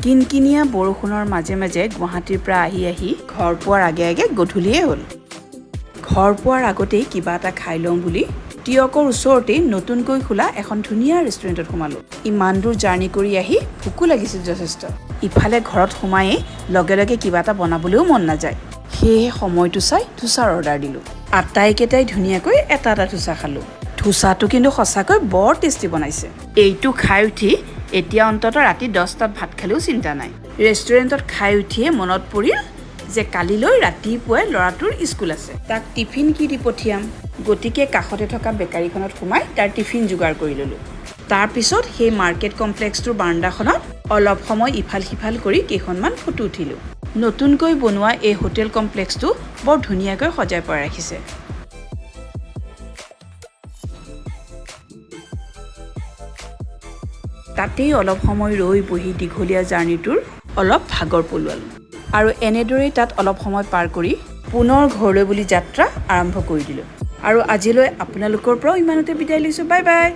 কিনকিনিয়া বৰষুণৰ মাজে মাজে গুৱাহাটীৰ পৰা আহি ঘৰ পোৱাৰ আগে গধূলিয়ে হ'ল। ঘৰ পোৱাৰ আগতেই কিবা এটা খাই লওঁ বুলি টিয়কৰ ওচৰতেই নতুনকৈ খোলা এখন ধুনীয়া ৰেষ্টুৰেণ্টত সোমালোঁ। ইমান দূৰ জাৰ্ণি কৰি আহি ভোকো লাগিছিল যথেষ্ট। ইফালে ঘৰত সোমায়েই লগে লগে কিবা এটা বনাবলৈও মন নাযায়। সেয়েহে সময়টো চাই ধোচাৰ অৰ্ডাৰ দিলোঁ। আটাইকেইটাই ধুনীয়াকৈ এটা ধোচা খালোঁ। ধোচাটো কিন্তু সঁচাকৈ বৰ টেষ্টি বনাইছে। এইটো খাই উঠি এতিয়া অন্ততঃ ৰাতি 10টাত ভাত খালেও চিন্তা নাই। ৰেষ্টুৰেণ্টত খাই উঠিয়ে মনত পৰিল যে কালিলৈ ৰাতিপুৱাই ল'ৰাটোৰ স্কুল আছে। তাক টিফিন কি দি পঠিয়াম, গতিকে কাষতে থকা বেকাৰীখনত সোমাই তাৰ টিফিন যোগাৰ কৰি ল'লোঁ। তাৰপিছত সেই মাৰ্কেট কমপ্লেক্সটোৰ বাৰাণ্ডাখনত অলপ সময় ইফাল সিফাল কৰি কেইখনমান ফটো উঠিলোঁ। নতুনকৈ বনোৱা এই হোটেল কমপ্লেক্সটো বৰ ধুনীয়াকৈ সজাই পৰাই ৰাখিছে। তাতেই অলপ সময় ৰৈ বহি দীঘলীয়া জাৰ্ণিটোৰ অলপ ভাগৰ পলোৱালোঁ। আৰু এনেদৰেই তাত অলপ সময় পাৰ কৰি পুনৰ ঘৰলৈ বুলি যাত্ৰা আৰম্ভ কৰি দিলোঁ। আৰু আজিলৈ আপোনালোকৰ পৰাও ইমানতে বিদায় লৈছোঁ। Bye bye.